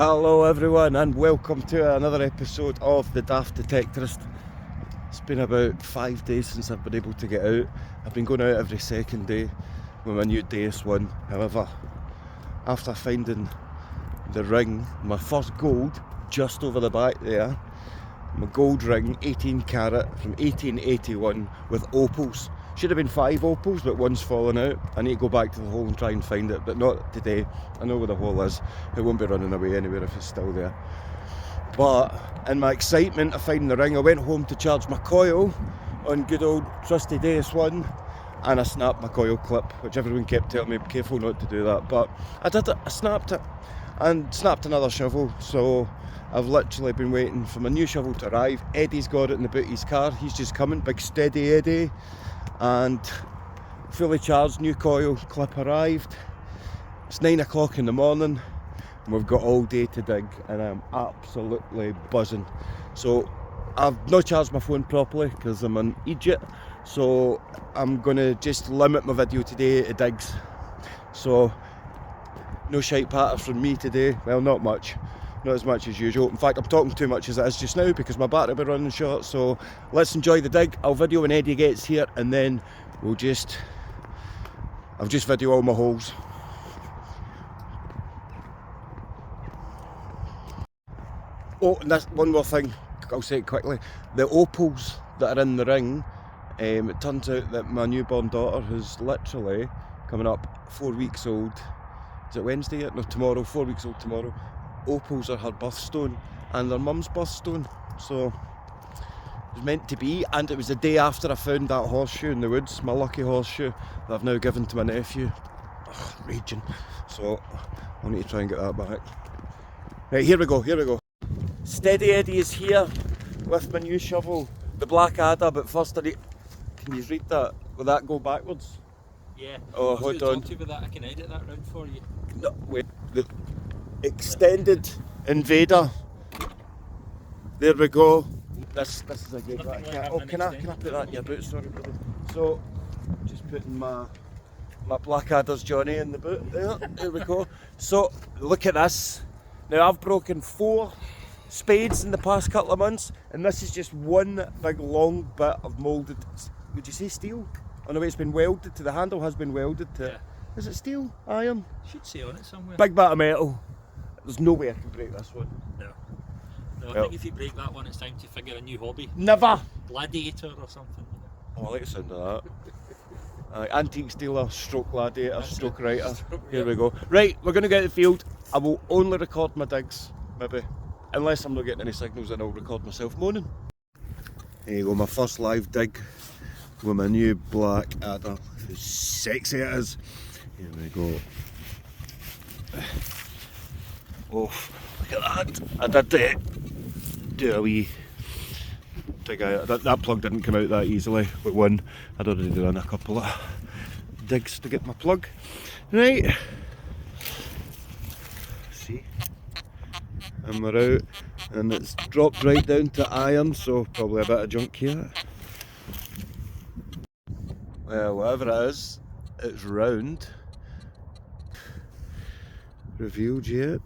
Hello everyone and welcome to another episode of the Daft Detectorist. It's been about 5 days since I've been able to get out. I've been going out every second day with my new DS1. However, after finding the ring, my first gold just over the back there, my gold ring, 18 carat from 1881 with opals. Should have been 5 opals, but one's fallen out. I need to go back to the hole and try and find it, but not today. I know where the hole is. It won't be running away anywhere if it's still there. But in my excitement of finding the ring, I went home to charge my coil on good old trusty DS1, and I snapped my coil clip, which everyone kept telling me, be careful not to do that. But I did it, I snapped it, and snapped another shovel. So I've literally been waiting for my new shovel to arrive. Eddie's got it in the boot of his car. He's just coming, big steady Eddie. And fully charged, new coil clip arrived. It's 9 o'clock in the morning and we've got all day to dig, and I'm absolutely buzzing. So I've not charged my phone properly because I'm an idiot, so I'm gonna just limit my video today to digs. So no shite patter from me today. Well, not much, not as much as usual. In fact, I'm talking too much as it is just now because my battery will be running short. So let's enjoy the dig. I'll video when Eddie gets here, and then I'll just video all my holes. Oh, and that's one more thing, I'll say it quickly. The opals that are in the ring, it turns out that my newborn daughter, who's literally coming up 4 weeks old, is it Wednesday yet? No, tomorrow, 4 weeks old tomorrow. Opals are her birthstone and their mum's birthstone, so it was meant to be. And it was the day after I found that horseshoe in the woods, my lucky horseshoe that I've now given to my nephew. Ugh, raging. So I need to try and get that back. Right, here we go. Steady Eddie is here with my new shovel, the black adder. But first I need, can you read that? Will that go backwards? Yeah. Oh, hold on. With that, I can edit that round for you. No, wait. The extended invader. There we go. This is a good one. Can I put that in your boot? Sorry, brother. So just putting my Blackadder's Johnny in the boot there. There we go. So look at this. Now I've broken 4 spades in the past couple of months, and this is just one big long bit of moulded, would you say steel? On the way it's been welded to, the handle has been welded to. Yeah. Is it steel? Iron? Should say on it somewhere. Big bit of metal. There's no way I can break this one. No, I think if you break that one, it's time to figure a new hobby. Never! Gladiator or something. Oh, I like the sound of that. Antique dealer, stroke gladiator, stroke writer. Here we go. Right, we're going to get to the field. I will only record my digs, maybe. Unless I'm not getting any signals, then I'll record myself moaning. There you go, my first live dig with my new black adder. How sexy it is. Here we go. Oh, look at that. I did do a wee dig out. That plug didn't come out that easily with one. I'd already done a couple of digs to get my plug. Right. See? And we're out. And it's dropped right down to iron, so probably a bit of junk here. Well, whatever it is, it's round. Revealed yet?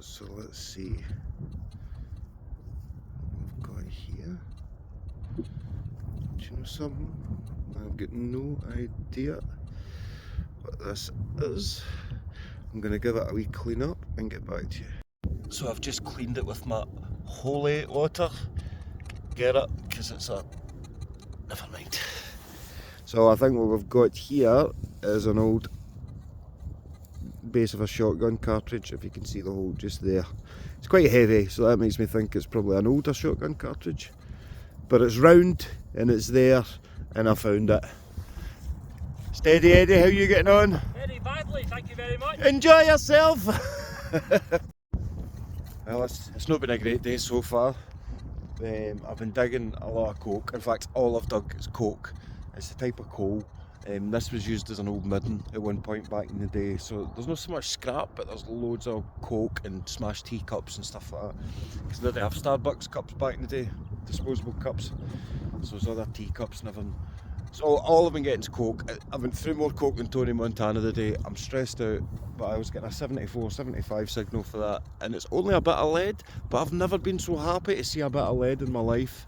So let's see. We've got here. Do you know something? I've got no idea what this is. I'm going to give it a wee clean up and get back to you. So I've just cleaned it with my holy water. Get it? Because it's a... never mind. So I think what we've got here is an old base of a shotgun cartridge, if you can see the hole just there. It's quite heavy, so that makes me think it's probably an older shotgun cartridge. But it's round and it's there, and I found it. Steady Eddie, how are you getting on? Very badly, thank you very much. Enjoy yourself! Well, it's not been a great day so far. I've been digging a lot of coke. In fact, all I've dug is coke. It's the type of coal. This was used as an old midden at one point back in the day, so there's not so much scrap, but there's loads of coke and smashed teacups and stuff like that. Because they have Starbucks cups back in the day, disposable cups. So there's other teacups and everything. So all I've been getting is coke. I went through more coke than Tony Montana today. I'm stressed out, but I was getting a 74, 75 signal for that, and it's only a bit of lead, but I've never been so happy to see a bit of lead in my life.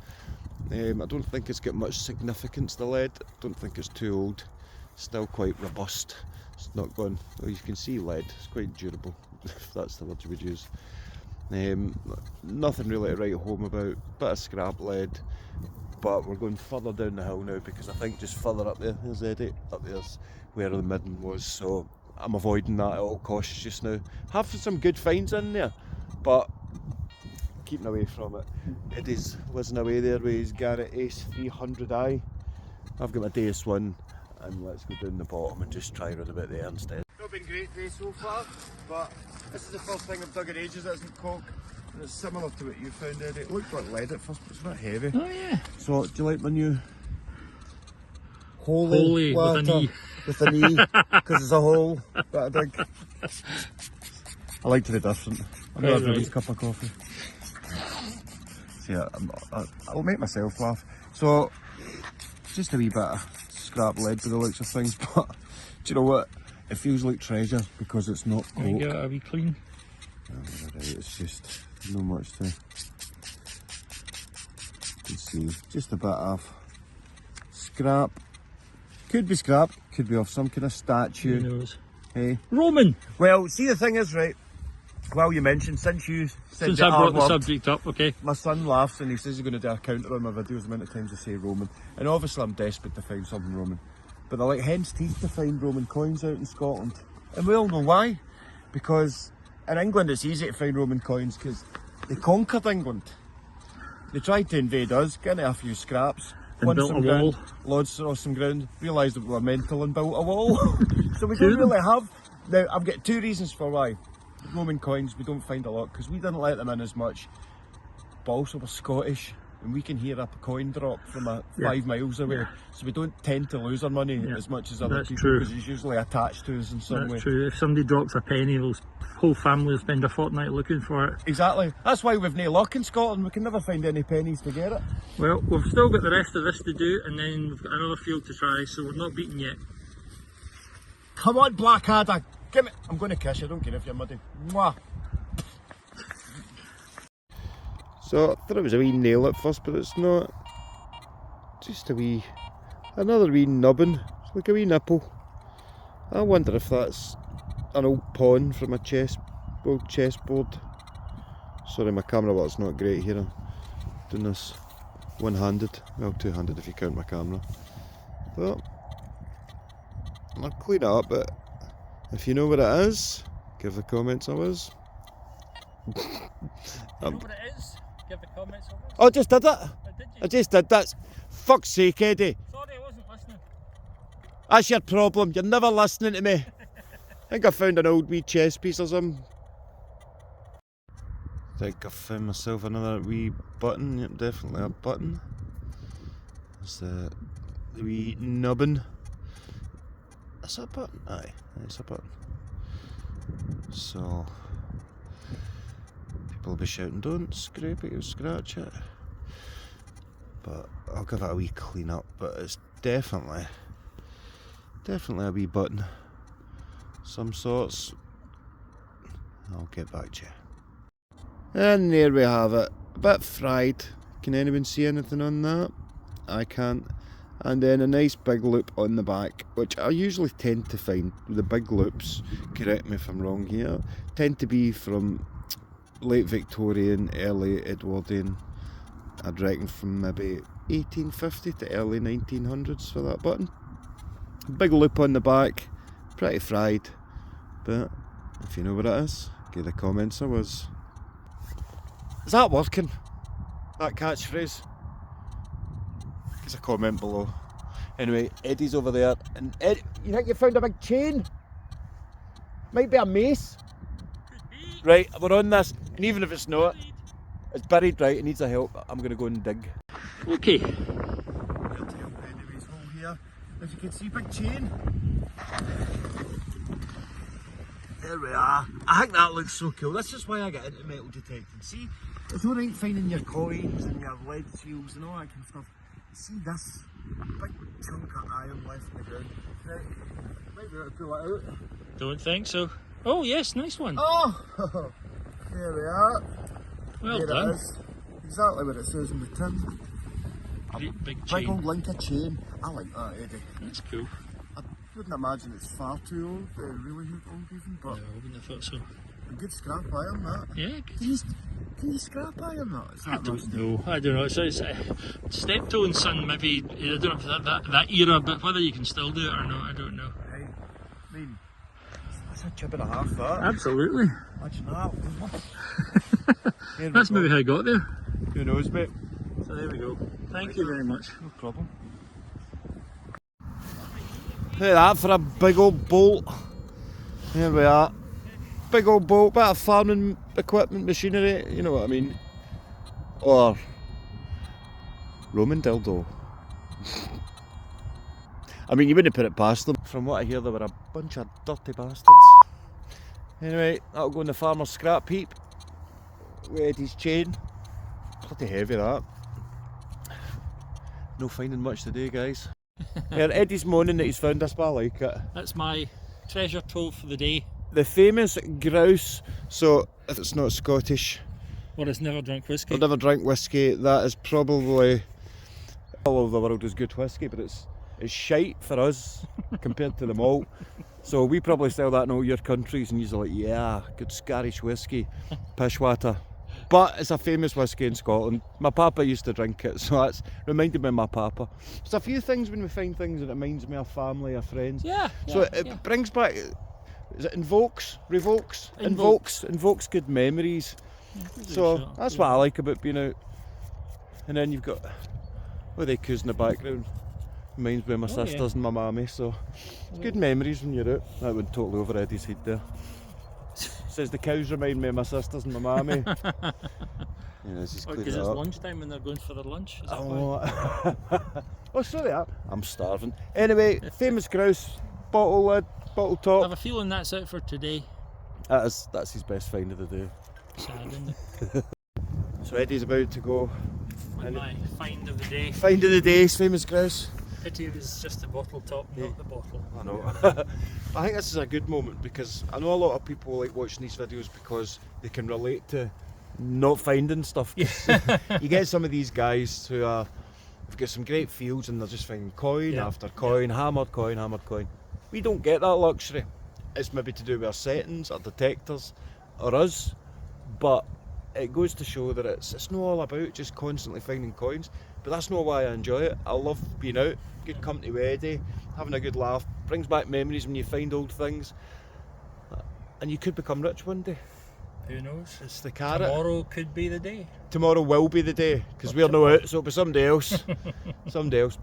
I don't think it's got much significance, the lead. I don't think it's too old. Still quite robust. It's not gone. Well, you can see lead. It's quite durable, if that's the word you would use. Nothing really to write home about. Bit of scrap lead. But we're going further down the hill now, because I think just further up there's Eddie, up there's where the midden was, so I'm avoiding that at all costs just now. Have some good finds in there, but keeping away from it. Eddie's whizzing away there with his Garrett Ace 300i. I've got my Deus one, and let's go down the bottom and just try around a bit there instead. Not been great day so far, but this is the first thing I've dug in ages that isn't coke. And it's similar to what you found, Eddie. It looked like lead at first, but it's not heavy. Oh yeah. So, do you like my new Holy with a knee? With a knee, because it's a hole that I dig. I like to be different. I'm not everybody's cup of coffee. So yeah, I'll make myself laugh. So, just a wee bit of scrap lead by the looks of things, but do you know what? It feels like treasure because it's not coke. You get a wee clean. Oh, right, it's just not much to see. Just a bit of scrap. Could be scrap, could be off some kind of statue. Who knows? Hey. Roman! Well, see, the thing is, right, well, you mentioned, since I brought the subject up, okay. My son laughs and he says he's going to do a counter on my videos the amount of times I say Roman. And obviously I'm desperate to find something Roman. But they're like hen's teeth to find Roman coins out in Scotland. And we all know why. Because in England it's easy to find Roman coins because they conquered England. They tried to invade us, getting a few scraps, and built a wall. Lodged across some ground, realised that we were mental and built a wall. So we don't really have. Now I've got two reasons for why. Roman coins we don't find a lot because we didn't let them in as much, but also we're Scottish and we can hear a coin drop from 5 miles away, so we don't tend to lose our money as much as other people because it's usually attached to us in some way. That's true. If somebody drops a penny, the whole family will spend a fortnight looking for it. Exactly. That's why we've no luck in Scotland. We can never find any pennies to get it. Well, we've still got the rest of this to do, and then we've got another field to try, so we're not beaten yet. Come on, Blackadder. Give me. I'm going to kiss you. I don't care if you're muddy. Mwah. So I thought it was a wee nail at first, but it's not. Just another wee nubbin. It's like a wee nipple. I wonder if that's an old pawn from a old chessboard. Sorry, my camera work's not great here. I'm doing this one-handed. Well, two-handed if you count my camera. But I'll clean it up, but if you know what it is, give the comments a whiz. You know what it is? Give the comments a whiz. Oh, I just did it. Oh, did you? I just did that. Fuck's sake, Eddie. Sorry, I wasn't listening. That's your problem. You're never listening to me. I think I found an old wee chess piece or something. I think I found myself another wee button. Yep, definitely a button. There's the wee nubbin. Is that a button? Aye, it's a button. So people will be shouting, don't scrape it, you'll scratch it. But I'll give it a wee clean up, but it's definitely a wee button. Some sorts. I'll get back to you. And there we have it. A bit fried. Can anyone see anything on that? I can't. And then a nice big loop on the back, which I usually tend to find. The big loops, correct me if I'm wrong here, tend to be from late Victorian, early Edwardian. I'd reckon from maybe 1850 to early 1900s for that button. Big loop on the back, pretty fried, but if you know what it is, give the comments a whiz. Is that working? That catchphrase? Give a comment below. Anyway, Eddie's over there, and Eddie, you think you found a big chain? Might be a mace. Right, we're on this, and even if it's not, it's buried, right, it needs a help. I'm going to go and dig. Okay. Anyways, hole here. As you can see, big chain. There we are. I think that looks so cool. This is why I get into metal detecting. See, it's alright finding your coins and your lead seals and all that kind of stuff. See this big chunk of iron left in the ground? Right, might be able to pull it out. Don't think so. Oh yes, nice one. Oh, there we are. Well there done. It is. Exactly what it says in the tin. Great big Big chain. old link of chain. I like that, Eddie. That's cool. I wouldn't imagine it's far too old, really old even, but No, I wouldn't have thought so. a good scrap iron that. Yeah, good. Can you scrap iron that? Is that I don't rusty? know. I don't know. It's Steptoe and Son, maybe. I don't know if that era, but whether you can still do it or not, I don't know. Right. I mean, that's a chip and a half, that. Absolutely. Imagine that. Here we That's go. maybe how I got there. Who knows, mate? So there we go. Thank you very much. No problem. Look at that for a big old bolt. Here we are. Big old bolt, bit of farming equipment, machinery, you know what I mean. Or Roman dildo. I mean, you wouldn't put it past them. From what I hear, they were a bunch of dirty bastards. Anyway, that'll go in the farmer's scrap heap. With Eddie's chain. Bloody heavy that. No finding much today, guys. Here, Eddie's moaning that he's found this, but I like it. That's my treasure trove for the day. The famous grouse, so if it's not Scottish Or has never drunk whiskey. or never drank whiskey, that is probably all over the world is good whiskey, but it's shite for us compared to the malt. So we probably sell that in all your countries and you're like, yeah, good Scottish whiskey, pishwater. But it's a famous whiskey in Scotland. My papa used to drink it, so that's reminded me of my papa. There's a few things when we find things that reminds me of family or friends. Yeah. So it brings back, is it invokes good memories. So that's what I like about being out. And then you've got, well, they coos in the background. Reminds me of my sisters and my mammy, so it's good memories when you're out. That went totally over Eddie's head there. Says the cows remind me of my sisters and my mammy. Because it's lunchtime when they're going for their lunch. Is that why? Oh, sorry, I'm starving. Anyway, famous grouse, bottle lid, bottle I top. have a feeling that's it for today. That's his best find of the day. Sad, isn't it? So Eddie's about to go. With my find of the day. Find of the day, famous grouse. Pity it was just the bottle top, not the bottle. I know. I think this is a good moment because I know a lot of people like watching these videos because they can relate to not finding stuff. You get some of these guys who have got some great fields and they're just finding coin after coin, hammered coin. We don't get that luxury. It's maybe to do with our settings, our detectors, or us, but it goes to show that it's not all about just constantly finding coins. But that's not why I enjoy it. I love being out, good company with Eddie, having a good laugh, brings back memories when you find old things. And you could become rich one day. Who knows? It's the carrot. Tomorrow could be the day. Tomorrow will be the day, because we're not out, so it'll be somebody else.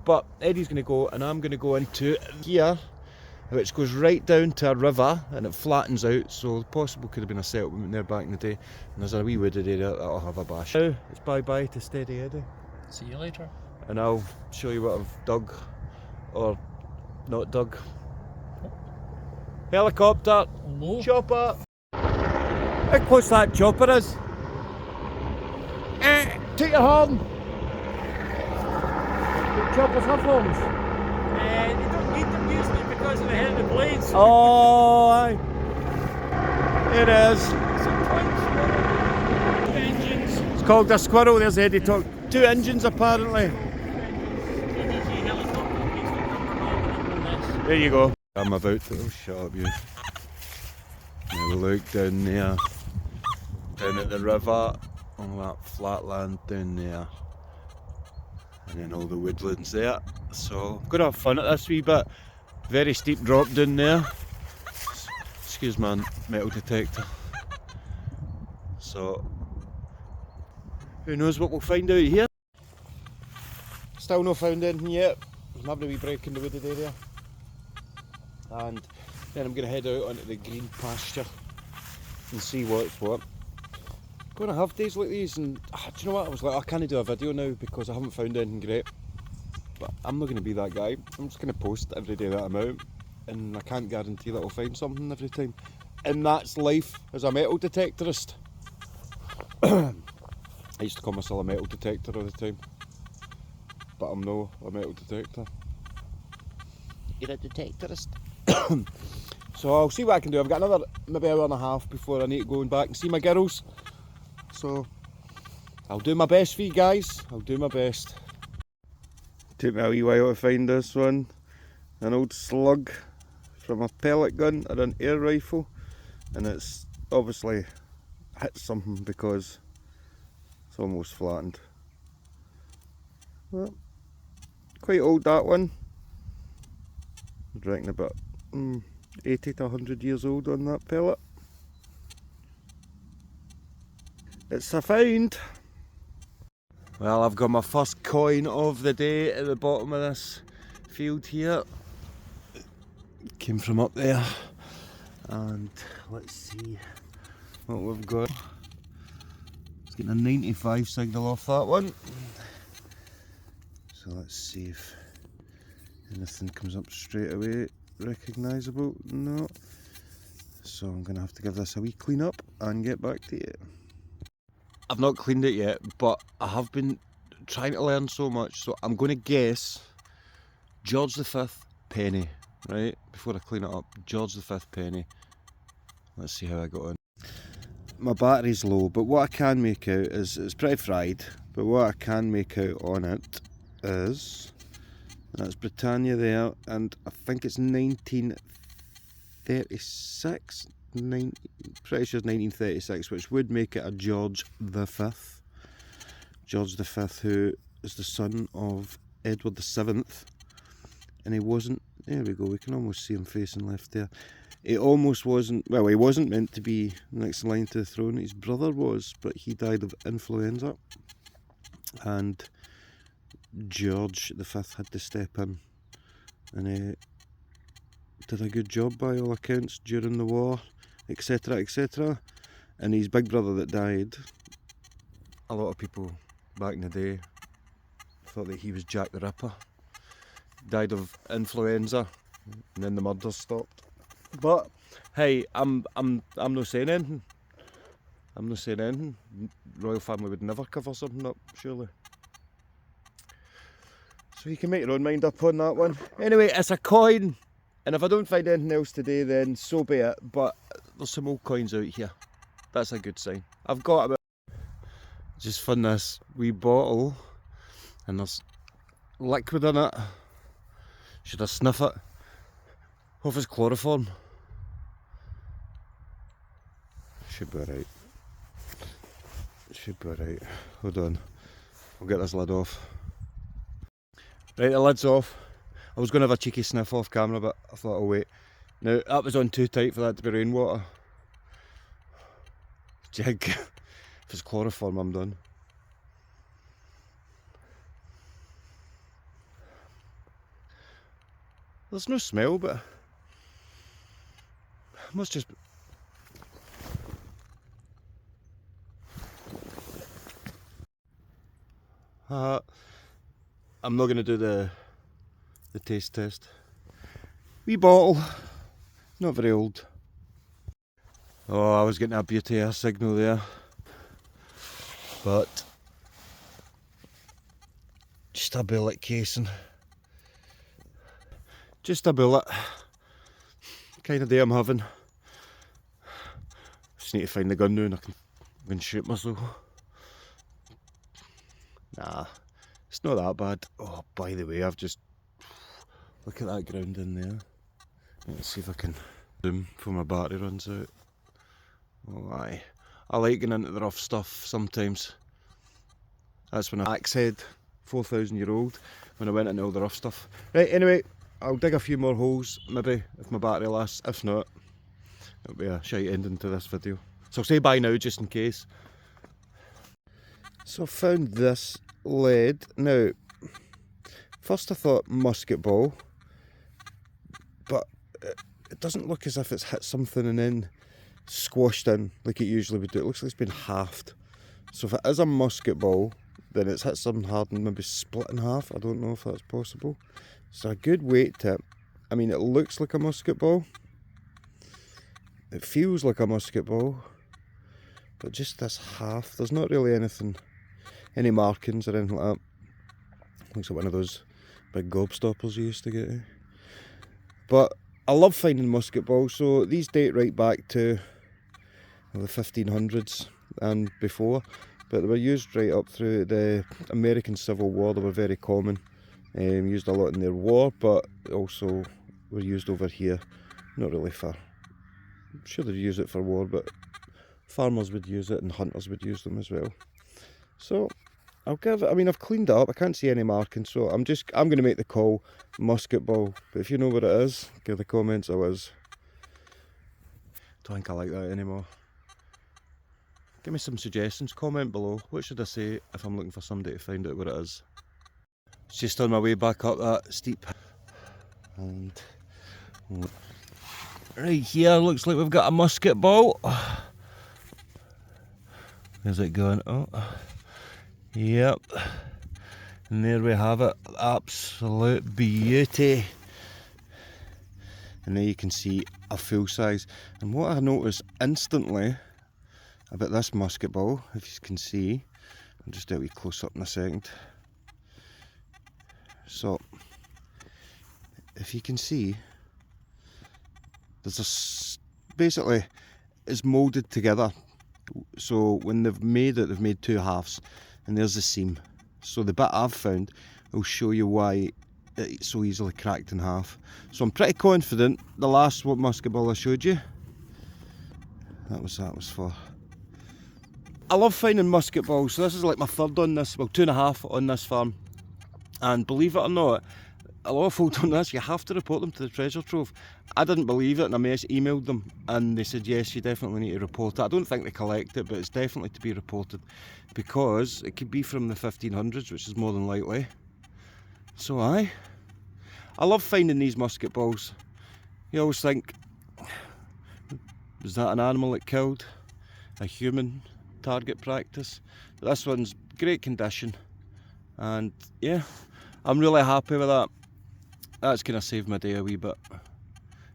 But Eddie's going to go, and I'm going to go into here, which goes right down to a river, and it flattens out, so possible could have been a settlement there back in the day. And there's a wee wooded area that'll have a bash. Now, it's bye-bye to Steady Eddie. See you later. And I'll show you what I've dug, or not dug. Helicopter, Hello. chopper. How close that chopper is. Take your horn. The choppers have horns. They don't need them usually because of the head of the blades. Oh, aye. It is. Some twins, engines. It's called a squirrel. There's Eddie talk. 2 engines apparently. There you go. I'm about to. Oh, shut up, you. Now we look down there. Down at the river. All that flat land down there. And then all the woodlands there. So, I'm going to have fun at this wee bit. Very steep drop down there. Excuse my metal detector. So, who knows what we'll find out here. Still not found anything yet. I'm having a wee break in the wooded area. And then I'm going to head out onto the green pasture and see what's what. I'm going to have days like these and do you know what, I was like, I can't do a video now because I haven't found anything great. But I'm not going to be that guy. I'm just going to post every day that I'm out, and I can't guarantee that I'll find something every time. And that's life as a metal detectorist. I used to call myself a metal detector all the time. but I'm no a metal detector. You're a detectorist. So I'll see what I can do. I've got another maybe hour and a half before I need to go back and see my girls. So I'll do my best for you guys. I'll do my best. Took me a wee while to find this one. An old slug from a pellet gun or an air rifle, and it's obviously hit something because it's almost flattened. Well, quite old, that one. I reckon about 80 to 100 years old on that pellet. It's a find. Well, I've got my first coin of the day at the bottom of this field here. It came from up there, and let's see what we've got. It's getting a 95 signal off that one. So let's see if anything comes up straight away recognisable. No. So I'm going to have to give this a wee clean up and get back to you. I've not cleaned it yet, but I have been trying to learn so much, so I'm going to guess George V penny, right? Before I clean it up, George V penny. Let's see how I got on. My battery's low, but what I can make out is, it's pretty fried, but what I can make out on it is, that's Britannia there, and I think it's 1936, pretty sure it's 1936, which would make it a George V. George V, who is the son of Edward VII, and he wasn't, there we go, we can almost see him facing left there. He almost wasn't, well, he wasn't meant to be next in line to the throne, his brother was, but he died of influenza, and George V had to step in, and he did a good job by all accounts during the war, etc, etc. And his big brother that died, a lot of people back in the day thought that he was Jack the Ripper. Died of influenza, and then the murders stopped. But hey, I'm not saying anything. I'm not saying anything. Royal family would never cover something up, surely. So you can make your own mind up on that one. Anyway, it's a coin, and if I don't find anything else today, then so be it. But there's some old coins out here. That's a good sign. I've got about, just found this wee bottle, and there's liquid in it. Should I sniff it? Hope it's chloroform. Should be alright. Should be alright. Hold on. I'll get this lid off. Right, the lid's off. I was going to have a cheeky sniff off camera, but I thought I'll wait. Now, that was on too tight for that to be rainwater. Jig. If it's chloroform, I'm done. There's no smell, but it must just be. I'm not going to do the taste test. Wee bottle, not very old. Oh, I was getting a beauty air signal there, but just a bullet casing. Just a bullet. Kind of day I'm having. Just need to find the gun now and I can shoot myself. Nah, it's not that bad. Oh, by the way, I've just, look at that ground in there. Let's see if I can zoom before my battery runs out. Oh aye, I like getting into the rough stuff sometimes. That's when I axe head, 4,000-year-old, when I went into all the rough stuff. Right, anyway, I'll dig a few more holes, maybe, if my battery lasts. If not, it'll be a shite ending to this video. So I'll say bye now, just in case. So I found this lead. Now, first I thought musket ball, but it doesn't look as if it's hit something and then squashed in like it usually would do. It looks like it's been halved. So if it is a musket ball, then it's hit something hard and maybe split in half. I don't know if that's possible. It's a good weight tip. I mean, it looks like a musket ball. It feels like a musket ball. But just this half, there's not really anything, any markings or anything like that. Looks like one of those big gobstoppers you used to get. But I love finding musket balls. So these date right back to the 1500s and before, but they were used right up through the American Civil War. They were very common, used a lot in their war, but also were used over here. Not really for, I'm sure they'd use it for war, but farmers would use it and hunters would use them as well. So I'll give it, I mean, I've cleaned it up, I can't see any marking, so I'm going to make the call musket ball. But if you know what it is, give the comments. I don't think I like that anymore. Give me some suggestions, comment below. What should I say if I'm looking for somebody to find out what it is? It's just on my way back up that steep. And right here, looks like we've got a musket ball. Where's it going? Oh, yep. And there we have it, absolute beauty. And there you can see a full size. And what I noticed instantly about this musket ball, if you can see, I'll just do a wee close up in a second. So, if you can see, there's basically, it's moulded together. So when they've made it, they've made two halves, and there's the seam. So the bit I've found will show you why it's so easily cracked in half. So I'm pretty confident the last musket ball I showed you, that was for. I love finding musket balls, so this is like my third on this, well 2.5 on this farm. And believe it or not, a lot of folk on this, you have to report them to the treasure trove. I didn't believe it, and I emailed them and they said yes, you definitely need to report it. I don't think they collect it, but it's definitely to be reported because it could be from the 1500s, which is more than likely. So I love finding these musket balls. You always think, was that an animal it killed? A human target practice? But this one's great condition, and yeah, I'm really happy with that. That's kind of saved my day a wee bit.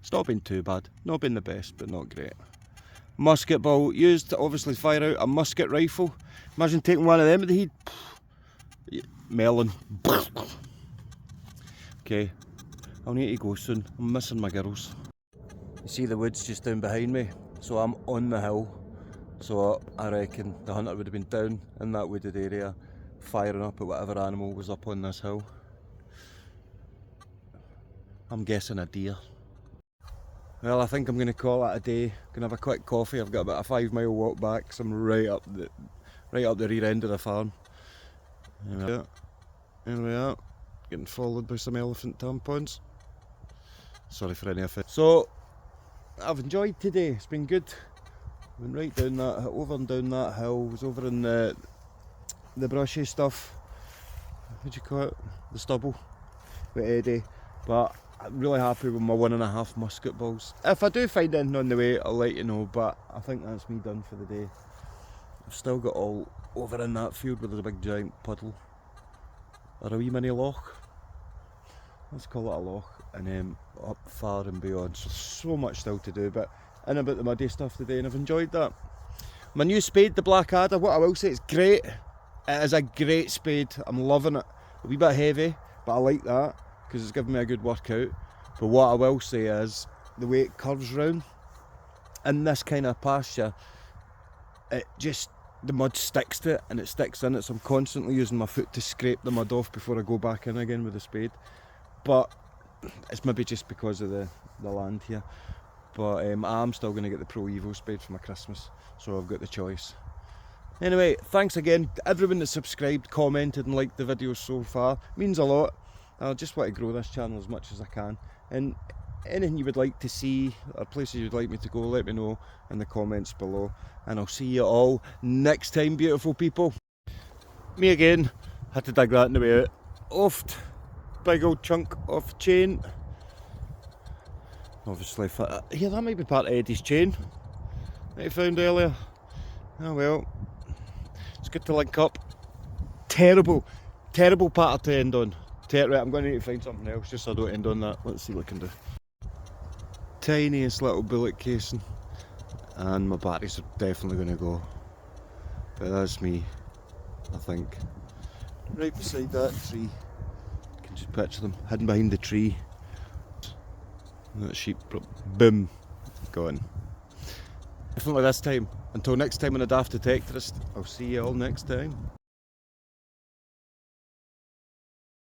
It's not been too bad, not been the best, but not great. Musket ball used to obviously fire out a musket rifle. Imagine taking one of them with the heat. Melon. Okay, I'll need to go soon. I'm missing my girls. You see the woods just down behind me, so I'm on the hill. So I reckon the hunter would have been down in that wooded area, firing up at whatever animal was up on this hill. I'm guessing a deer. Well, I think I'm going to call that a day. Gonna have a quick coffee. I've got about a 5-mile walk back, so I'm right up the rear end of the farm. There we are. Getting followed by some elephant tampons. Sorry for any offence. So I've enjoyed today. It's been good. Went right down that, over and down that hill. Was over in the brushy stuff. What do you call it? The stubble with Eddie. But I'm really happy with my 1.5 musket balls. If I do find anything on the way, I'll let you know, but I think that's me done for the day. I've still got all over in that field where there's a big giant puddle, or a wee mini loch. Let's call it a loch, and then up far and beyond. So much still to do, but in about the muddy stuff today, and I've enjoyed that. My new spade, the Blackadder, what I will say, it's great. It is a great spade, I'm loving it. A wee bit heavy, but I like that, because it's giving me a good workout. But what I will say is, the way it curves round, in this kind of pasture, it just, the mud sticks to it, and it sticks in it, so I'm constantly using my foot to scrape the mud off before I go back in again with the spade. But it's maybe just because of the land here. But I'm still going to get the Pro Evo spade for my Christmas, so I've got the choice. Anyway, thanks again to everyone that subscribed, commented and liked the videos so far. It means a lot. I just want to grow this channel as much as I can. And anything you would like to see, or places you'd like me to go, let me know in the comments below. And I'll see you all next time, beautiful people. Me again, had to dig that in the way out. Oft, big old chunk of chain. Obviously, yeah, that might be part of Eddie's chain that he found earlier. Oh well, it's good to link up. Terrible pattern to end on. Right, I'm going to need to find something else just so I don't end on that. Let's see what I can do. Tiniest little bullet casing, and my batteries are definitely going to go. But that's me, I think. Right beside that tree. Just picture them hidden behind the tree. That sheep, boom, gone. Definitely this time. Until next time on the Daft Detectorist, I'll see you all next time.